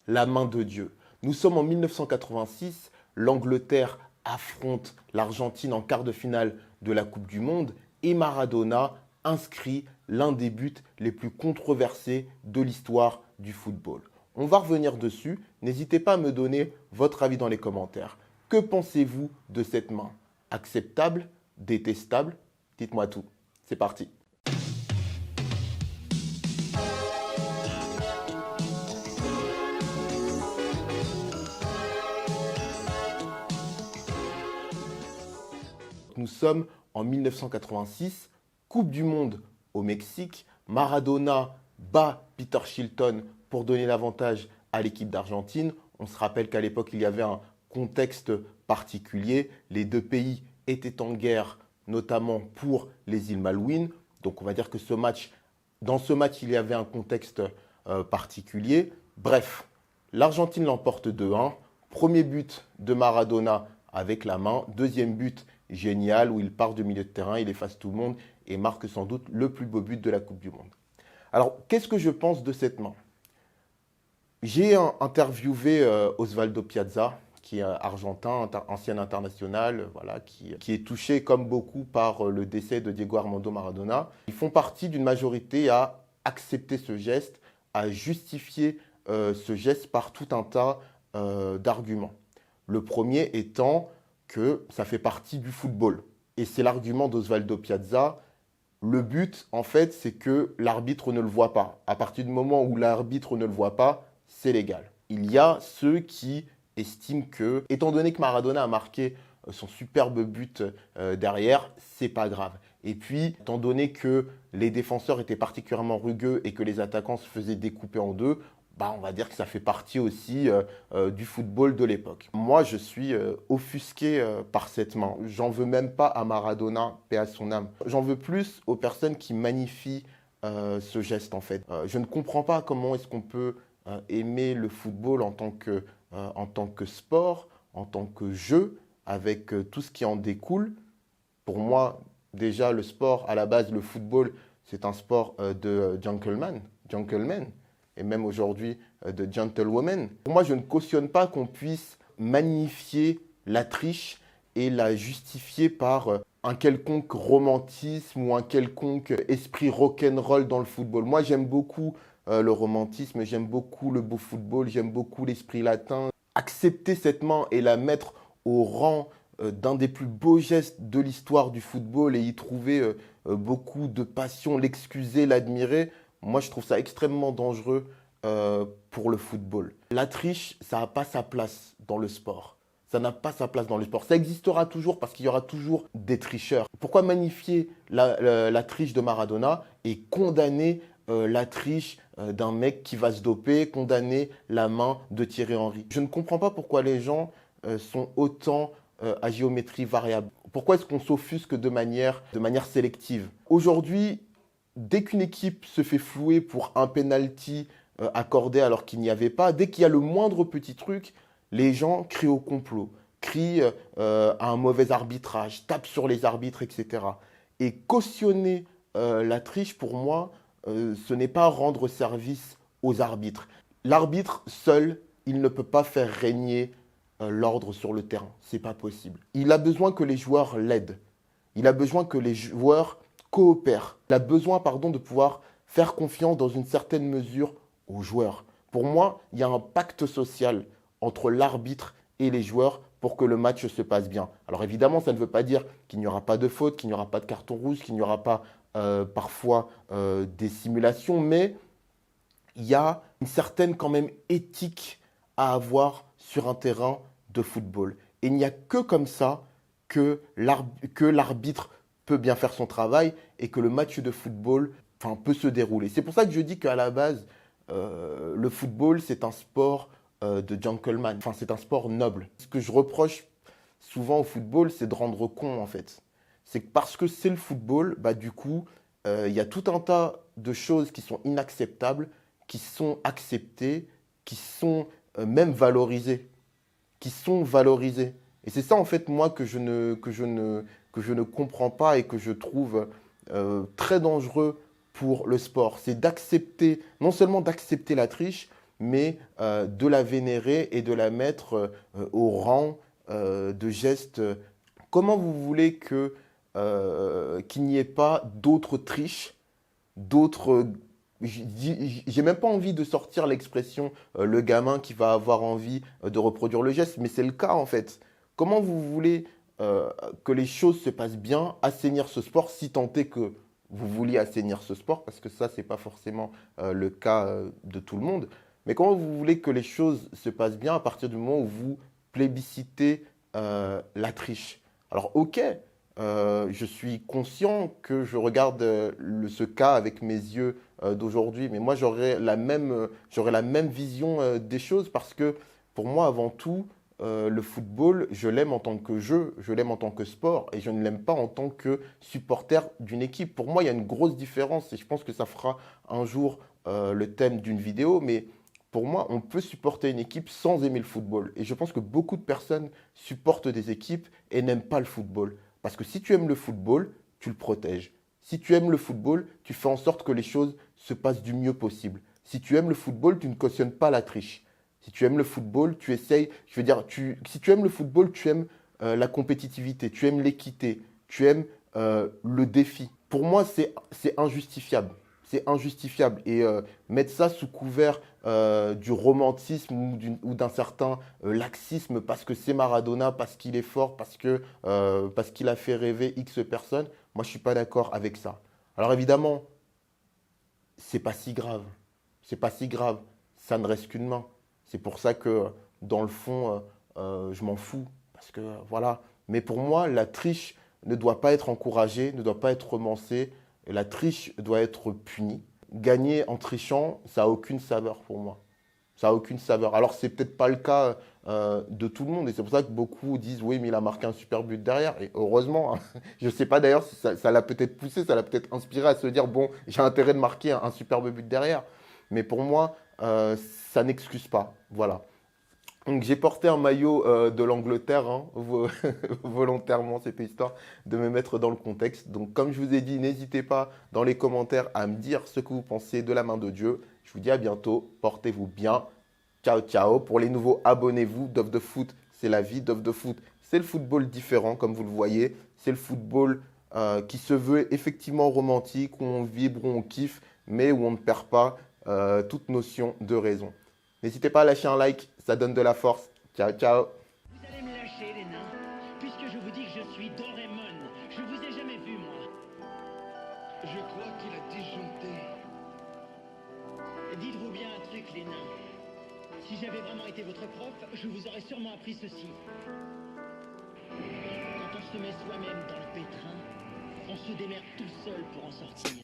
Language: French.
la main de Dieu. Nous sommes en 1986, l'Angleterre affronte l'Argentine en quart de finale de la Coupe du Monde et Maradona inscrit l'un des buts les plus controversés de l'histoire du football. On va revenir dessus, n'hésitez pas à me donner votre avis dans les commentaires. Que pensez-vous de cette main? Acceptable? Détestable? Dites-moi tout. C'est parti. Nous sommes en 1986, Coupe du Monde au Mexique. Maradona bat Peter Shilton pour donner l'avantage à l'équipe d'Argentine. On se rappelle qu'à l'époque, il y avait un contexte particulier. Les deux pays étaient en guerre, notamment pour les îles Malouines. Donc on va dire que dans ce match, il y avait un contexte particulier. Bref, l'Argentine l'emporte 2-1. Premier but de Maradona avec la main. Deuxième but génial où il part du milieu de terrain, il efface tout le monde et marque sans doute le plus beau but de la Coupe du Monde. Alors, qu'est-ce que je pense de cette main? J'ai interviewé Osvaldo Piazza, qui est argentin, ancien international, voilà, qui est touché comme beaucoup par le décès de Diego Armando Maradona. Ils font partie d'une majorité à accepter ce geste, à justifier ce geste par tout un tas d'arguments. Le premier étant que ça fait partie du football. Et c'est l'argument d'Osvaldo Piazza. Le but, en fait, c'est que l'arbitre ne le voit pas. À partir du moment où l'arbitre ne le voit pas, c'est légal. Il y a ceux qui estiment que, étant donné que Maradona a marqué son superbe but derrière, c'est pas grave. Et puis, étant donné que les défenseurs étaient particulièrement rugueux et que les attaquants se faisaient découper en deux, on va dire que ça fait partie aussi du football de l'époque. Moi, je suis offusqué par cette main. J'en veux même pas à Maradona, paix à son âme. J'en veux plus aux personnes qui magnifient ce geste, en fait. Je ne comprends pas comment est-ce qu'on peut aimer le football en tant que sport, en tant que jeu, avec tout ce qui en découle. Pour moi, déjà, le sport, à la base, le football, c'est un sport de gentleman. Et même aujourd'hui de gentlewoman. Pour moi, je ne cautionne pas qu'on puisse magnifier la triche et la justifier par un quelconque romantisme ou un quelconque esprit rock'n'roll dans le football. Moi, j'aime beaucoup le romantisme, j'aime beaucoup le beau football, j'aime beaucoup l'esprit latin. Accepter cette main et la mettre au rang d'un des plus beaux gestes de l'histoire du football et y trouver beaucoup de passion, l'excuser, l'admirer, moi, je trouve ça extrêmement dangereux pour le football. La triche, ça n'a pas sa place dans le sport. Ça n'a pas sa place dans le sport. Ça existera toujours parce qu'il y aura toujours des tricheurs. Pourquoi magnifier la triche de Maradona et condamner la triche d'un mec qui va se doper, condamner la main de Thierry Henry? Je ne comprends pas pourquoi les gens sont autant à géométrie variable. Pourquoi est-ce qu'on s'offusque de manière sélective? Aujourd'hui, dès qu'une équipe se fait flouer pour un penalty accordé alors qu'il n'y avait pas, dès qu'il y a le moindre petit truc, les gens crient au complot, crient à un mauvais arbitrage, tapent sur les arbitres, etc. Et cautionner la triche, pour moi, ce n'est pas rendre service aux arbitres. L'arbitre seul, il ne peut pas faire régner l'ordre sur le terrain. C'est pas possible. Il a besoin que les joueurs l'aident. Il a besoin que les joueurs coopèrent. Il a besoin, de pouvoir faire confiance dans une certaine mesure aux joueurs. Pour moi, il y a un pacte social entre l'arbitre et les joueurs pour que le match se passe bien. Alors évidemment, ça ne veut pas dire qu'il n'y aura pas de faute, qu'il n'y aura pas de carton rouge, qu'il n'y aura pas parfois des simulations, mais il y a une certaine quand même éthique à avoir sur un terrain de football. Et il n'y a que comme ça que l'arbitre peut bien faire son travail et que le match de football peut se dérouler. C'est pour ça que je dis qu'à la base, le football, c'est un sport de gentleman. C'est un sport noble. Ce que je reproche souvent au football, c'est de rendre con, en fait. C'est que parce que c'est le football, du coup, il y a tout un tas de choses qui sont inacceptables, qui sont acceptées, qui sont même valorisées. Et c'est ça, en fait, moi, que je ne comprends pas et que je trouve très dangereux pour le sport. C'est d'accepter, non seulement d'accepter la triche, mais de la vénérer et de la mettre au rang de gestes. Comment vous voulez qu'il n'y ait pas d'autres triches, d'autres. J'ai même pas envie de sortir l'expression le gamin qui va avoir envie de reproduire le geste, mais c'est le cas en fait. Comment vous voulez euh, que les choses se passent bien, assainir ce sport, si tant est que vous vouliez assainir ce sport, parce que ça, c'est pas forcément le cas de tout le monde. Mais comment vous voulez que les choses se passent bien à partir du moment où vous plébiscitez la triche? Alors, ok, je suis conscient que je regarde ce cas avec mes yeux d'aujourd'hui, mais moi j'aurais la même vision des choses parce que pour moi, avant tout, le football, je l'aime en tant que jeu, je l'aime en tant que sport et je ne l'aime pas en tant que supporter d'une équipe. Pour moi, il y a une grosse différence et je pense que ça fera un jour le thème d'une vidéo, mais pour moi, on peut supporter une équipe sans aimer le football. Et je pense que beaucoup de personnes supportent des équipes et n'aiment pas le football. Parce que si tu aimes le football, tu le protèges. Si tu aimes le football, tu fais en sorte que les choses se passent du mieux possible. Si tu aimes le football, tu ne cautionnes pas la triche. Si tu aimes le football, tu essayes, je veux dire, si tu aimes le football, tu aimes la compétitivité, tu aimes l'équité, tu aimes le défi. Pour moi, c'est injustifiable. C'est injustifiable. Et mettre ça sous couvert du romantisme ou d'un certain laxisme parce que c'est Maradona, parce qu'il est fort, parce qu'il a fait rêver X personnes, moi je suis pas d'accord avec ça. Alors évidemment, c'est pas si grave. C'est pas si grave. Ça ne reste qu'une main. C'est pour ça que dans le fond, je m'en fous. Parce que voilà. Mais pour moi, la triche ne doit pas être encouragée, ne doit pas être romancée. La triche doit être punie. Gagner en trichant, ça n'a aucune saveur pour moi. Ça n'a aucune saveur. Alors, c'est peut-être pas le cas de tout le monde. Et c'est pour ça que beaucoup disent, oui, mais il a marqué un super but derrière. Et heureusement, hein. Je ne sais pas d'ailleurs si ça l'a peut-être poussé, ça l'a peut-être inspiré à se dire, bon, j'ai intérêt de marquer un superbe but derrière. Mais pour moi, ça n'excuse pas. Voilà. Donc j'ai porté un maillot de l'Angleterre, hein, volontairement, c'était histoire de me mettre dans le contexte. Donc comme je vous ai dit, n'hésitez pas dans les commentaires à me dire ce que vous pensez de la main de Dieu. Je vous dis à bientôt, portez-vous bien. Ciao, ciao. Pour les nouveaux, abonnez-vous. Dove de foot, c'est la vie. Dove de foot, c'est le football différent, comme vous le voyez. C'est le football qui se veut effectivement romantique, où on vibre, où on kiffe, mais où on ne perd pas toute notion de raison. N'hésitez pas à lâcher un like, ça donne de la force. Ciao, ciao. Vous allez me lâcher, les nains, puisque je vous dis que je suis Doraemon. Je vous ai jamais vu, moi. Je crois qu'il a disjoncté. Dites-vous bien un truc, les nains. Si j'avais vraiment été votre prof, je vous aurais sûrement appris ceci. Quand on se met soi-même dans le pétrin, on se démerde tout seul pour en sortir.